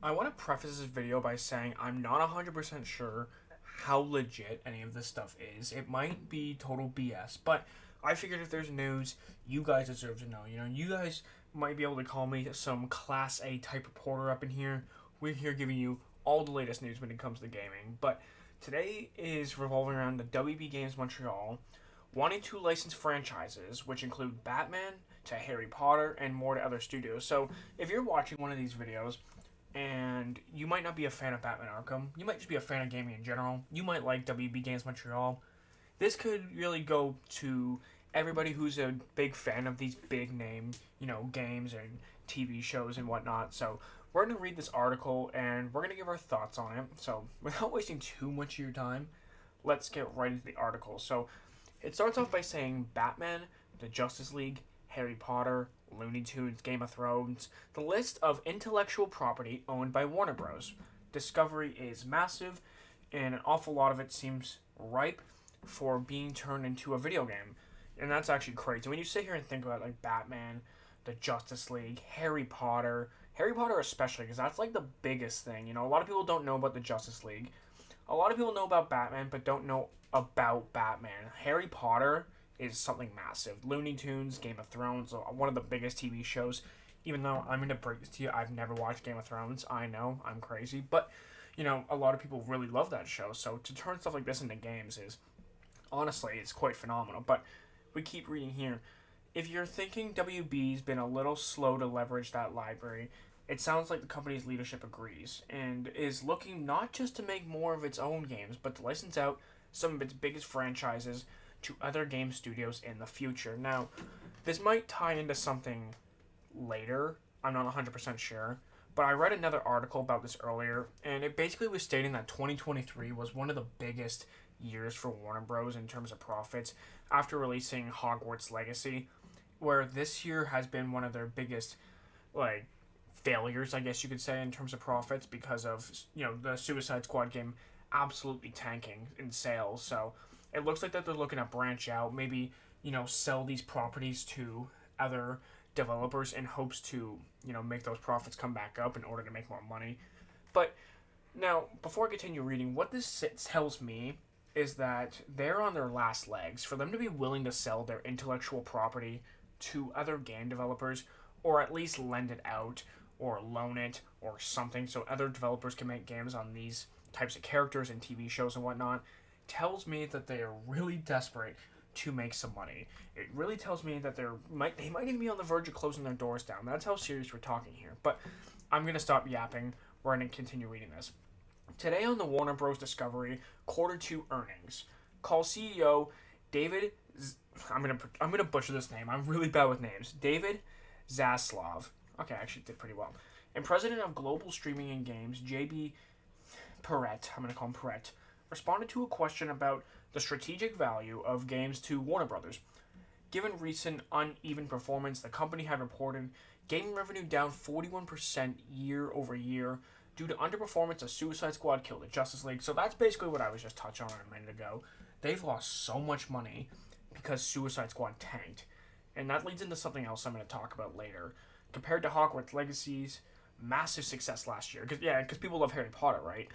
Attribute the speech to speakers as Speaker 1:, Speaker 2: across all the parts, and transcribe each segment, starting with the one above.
Speaker 1: I want to preface this video by saying I'm not 100% sure how legit any of this stuff is. It might be total BS, but I figured if there's news, you guys deserve to know. You guys might be able to call me some Class A type reporter up in here. We're here giving you all the latest news when it comes to gaming. But today is revolving around the WB Games Montreal wanting to license franchises, which include Batman to Harry Potter and more to other studios. So if you're watching one of these videos, and you might not be a fan of Batman Arkham. You might just be a fan of gaming in general. You might like WB Games Montreal. This could really go to everybody who's a big fan of these big name, games and TV shows and whatnot. So we're going to read this article and we're going to give our thoughts on it. So without wasting too much of your time, let's get right into the article. So it starts off by saying Batman, the Justice League, Harry Potter, Looney Tunes, Game of Thrones, the list of intellectual property owned by Warner Bros. Discovery is massive, and an awful lot of it seems ripe for being turned into a video game. And that's actually crazy. When you sit here and think about like Batman, the Justice League, Harry Potter especially, because that's like the biggest thing. A lot of people don't know about the Justice League. A lot of people know about Batman, but don't know about Batman. Harry Potter is something massive. Looney Tunes, Game of Thrones, one of the biggest TV shows. Even though I'm going to break this to you, I've never watched Game of Thrones. I know, I'm crazy. But, a lot of people really love that show. So to turn stuff like this into games is, honestly, it's quite phenomenal. But we keep reading here. If you're thinking WB's been a little slow to leverage that library, it sounds like the company's leadership agrees and is looking not just to make more of its own games, but to license out some of its biggest franchises to other game studios in the future. Now, this might tie into something later. I'm not 100% sure. But I read another article about this earlier, and it basically was stating that 2023 was one of the biggest years for Warner Bros. In terms of profits after releasing Hogwarts Legacy, where this year has been one of their biggest, failures, I guess you could say, in terms of profits because of, the Suicide Squad game absolutely tanking in sales. So it looks like that they're looking to branch out, maybe, sell these properties to other developers in hopes to, make those profits come back up in order to make more money. But now, before I continue reading, what this tells me is that they're on their last legs. For them to be willing to sell their intellectual property to other game developers, or at least lend it out, or loan it, or something, so other developers can make games on these types of characters and TV shows and whatnot, tells me that they are really desperate to make some money. It really tells me that they might even be on the verge of closing their doors down. That's how serious we're talking here. But I'm going to stop yapping. We're going to continue reading this. Today on the Warner Bros. Discovery Q2 earnings, call CEO David. I'm gonna butcher this name. I'm really bad with names. David Zaslav. Okay, I actually did pretty well. And president of Global Streaming and Games, JB Perrett. I'm gonna call him Perrett. Responded to a question about the strategic value of games to Warner Brothers. Given recent uneven performance, the company had reported gaming revenue down 41% year over year due to underperformance of Suicide Squad Kill the Justice League. So that's basically what I was just touching on a minute ago. They've lost so much money because Suicide Squad tanked. And that leads into something else I'm going to talk about later. Compared to Hogwarts Legacy's massive success last year, because people love Harry Potter, right?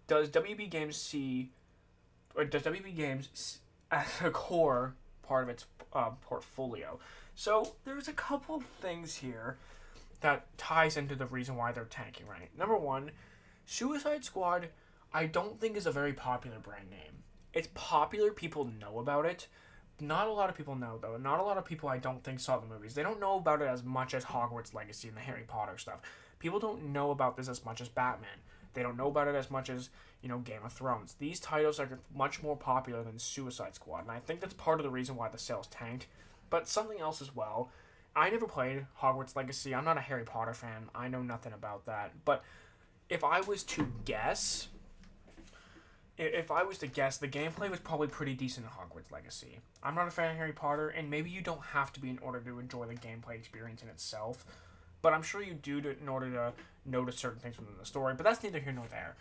Speaker 1: Does WB Games as a core part of its portfolio? So there's a couple things here that ties into the reason why they're tanking, right? Number one, Suicide Squad, I don't think is a very popular brand name. It's popular, people know about it. Not a lot of people know, though. Not a lot of people, I don't think, saw the movies. They don't know about it as much as Hogwarts Legacy and the Harry Potter stuff. People don't know about this as much as Batman. They don't know about it as much as, Game of Thrones. These titles are much more popular than Suicide Squad, and I think that's part of the reason why the sales tanked. But something else as well, I never played Hogwarts Legacy. I'm not a Harry Potter fan. I know nothing about that. But if I was to guess, the gameplay was probably pretty decent in Hogwarts Legacy. I'm not a fan of Harry Potter, and maybe you don't have to be in order to enjoy the gameplay experience in itself. But I'm sure you do in order to notice certain things within the story. But that's neither here nor there.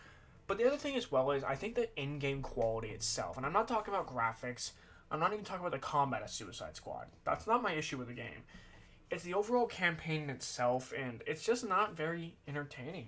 Speaker 1: But the other thing as well is I think the in-game quality itself, and I'm not talking about graphics, I'm not even talking about the combat of Suicide Squad. That's not my issue with the game. It's the overall campaign itself, and it's just not very entertaining.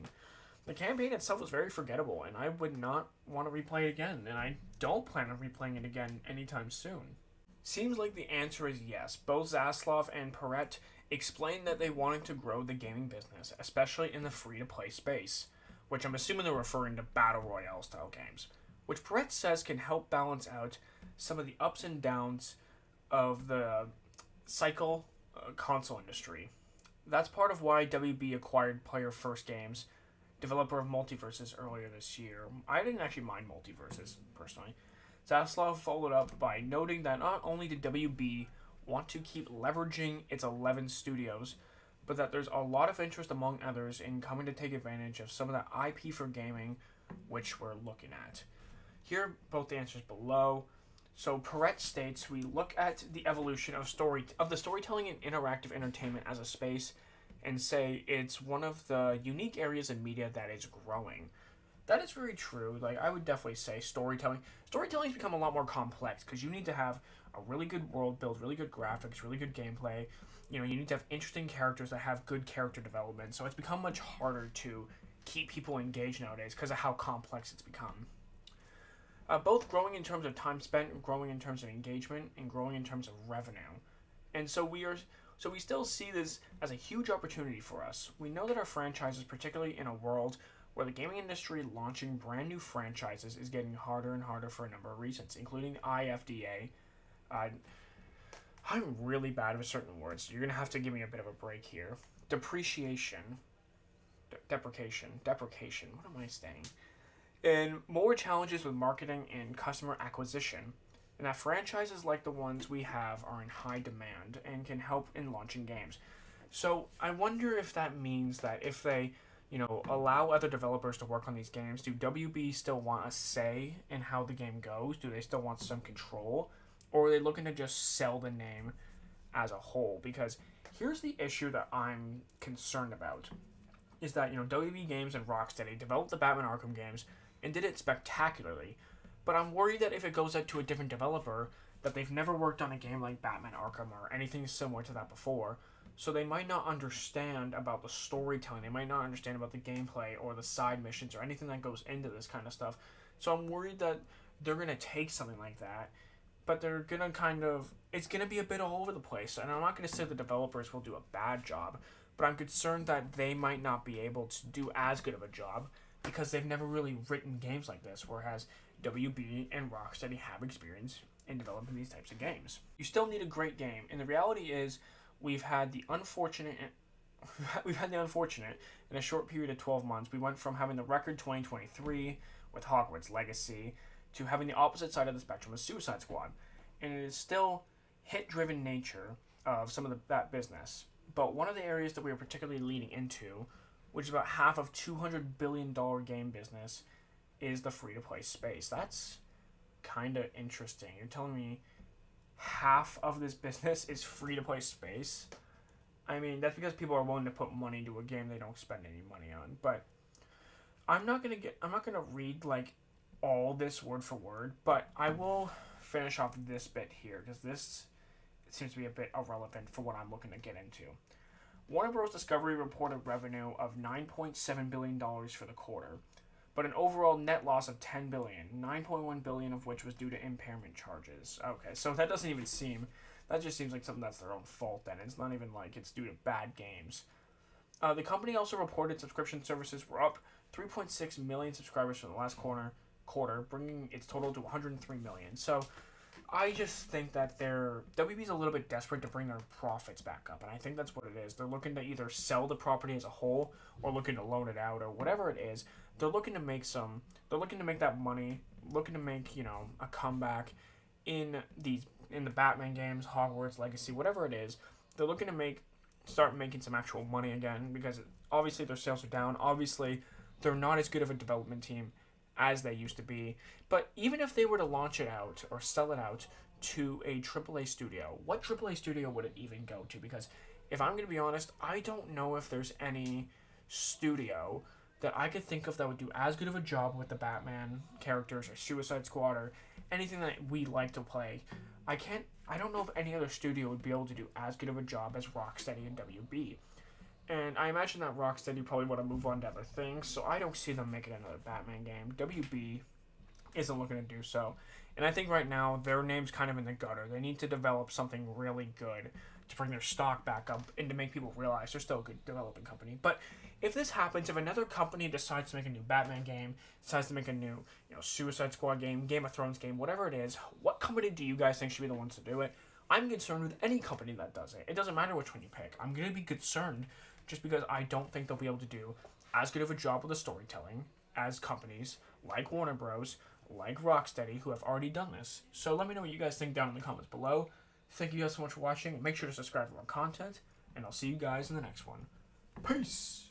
Speaker 1: The campaign itself was very forgettable, and I would not want to replay it again, and I don't plan on replaying it again anytime soon. Seems like the answer is yes. Both Zaslav and Perret explained that they wanted to grow the gaming business, especially in the free-to-play space, which I'm assuming they're referring to Battle Royale style games, which Perret says can help balance out some of the ups and downs of the cycle console industry. That's part of why WB acquired Player First Games, developer of Multiverses, earlier this year. I didn't actually mind Multiverses, personally. Zaslav followed up by noting that not only did WB want to keep leveraging its 11 studios, but that there's a lot of interest among others in coming to take advantage of some of the IP for gaming, which we're looking at. Here are both the answers below. So Perret states, we look at the evolution of the storytelling and interactive entertainment as a space and say it's one of the unique areas in media that is growing. That is very true. Like, I would definitely say storytelling's become a lot more complex because you need to have a really good world build, really good graphics, really good gameplay. You need to have interesting characters that have good character development. So it's become much harder to keep people engaged nowadays because of how complex it's become. Both growing in terms of time spent, growing in terms of engagement, and growing in terms of revenue. And so we still see this as a huge opportunity for us. We know that our franchises, particularly in a world where the gaming industry launching brand new franchises is getting harder and harder for a number of reasons, including IFDA. I'm really bad with certain words, so you're going to have to give me a bit of a break here. Depreciation. Deprecation. What am I saying? And more challenges with marketing and customer acquisition, and that franchises like the ones we have are in high demand and can help in launching games. So I wonder if that means that if they, allow other developers to work on these games, do WB still want a say in how the game goes? Do they still want some control? Or are they looking to just sell the name as a whole? Because here's the issue that I'm concerned about, is that, WB Games and Rocksteady developed the Batman Arkham games and did it spectacularly, but I'm worried that if it goes out to a different developer, that they've never worked on a game like Batman Arkham or anything similar to that before, so they might not understand about the storytelling, they might not understand about the gameplay or the side missions or anything that goes into this kind of stuff. So I'm worried that they're going to take something like that, but they're going to it's going to be a bit all over the place, and I'm not going to say the developers will do a bad job, but I'm concerned that they might not be able to do as good of a job because they've never really written games like this, whereas WB and Rocksteady have experience in developing these types of games. You still need a great game, and the reality is we've had the unfortunate in a short period of 12 months. We went from having the record 2023 with Hogwarts Legacy to having the opposite side of the spectrum with Suicide Squad, and it is still hit-driven nature of some of that business. But one of the areas that we are particularly leaning into, which is about half of $200 billion game business, is the free-to-play space. That's kind of interesting. You're telling me half of this business is free-to-play space? I mean, that's because people are willing to put money into a game they don't spend any money on. But I'm not gonna read like all this word for word, but I will finish off this bit here because this seems to be a bit irrelevant for what I'm looking to get into. Warner Bros. Discovery reported revenue of $9.7 billion for the quarter, but an overall net loss of $10 billion, $9.1 billion of which was due to impairment charges. Okay, so that just seems like something that's their own fault then. It's not even like it's due to bad games. The company also reported subscription services were up 3.6 million subscribers from the last quarter, bringing its total to 103 million. So I just think that WB's a little bit desperate to bring their profits back up, and I think that's what it is. They're looking to either sell the property as a whole or looking to loan it out or whatever it is. They're looking to make that money, looking to make, a comeback in the Batman games, Hogwarts Legacy, whatever it is. They're looking to start making some actual money again because obviously their sales are down. Obviously, they're not as good of a development team as they used to be. But even if they were to launch it out or sell it out to a AAA studio, what AAA studio would it even go to? Because if I'm going to be honest, I don't know if there's any studio that I could think of that would do as good of a job with the Batman characters or Suicide Squad or anything that we like to play. I don't know if any other studio would be able to do as good of a job as Rocksteady and WB. And I imagine that Rocksteady probably want to move on to other things, so I don't see them making another Batman game. WB isn't looking to do so. And I think right now their name's kind of in the gutter. They need to develop something really good to bring their stock back up and to make people realize they're still a good developing company. But if this happens, if another company decides to make a new Batman game, decides to make a new, Suicide Squad game, Game of Thrones game, whatever it is, what company do you guys think should be the ones to do it? I'm concerned with any company that does it. It doesn't matter which one you pick. I'm going to be concerned just because I don't think they'll be able to do as good of a job with the storytelling as companies like Warner Bros., like Rocksteady, who have already done this. So let me know what you guys think down in the comments below. Thank you guys so much for watching. Make sure to subscribe for more content, and I'll see you guys in the next one. Peace!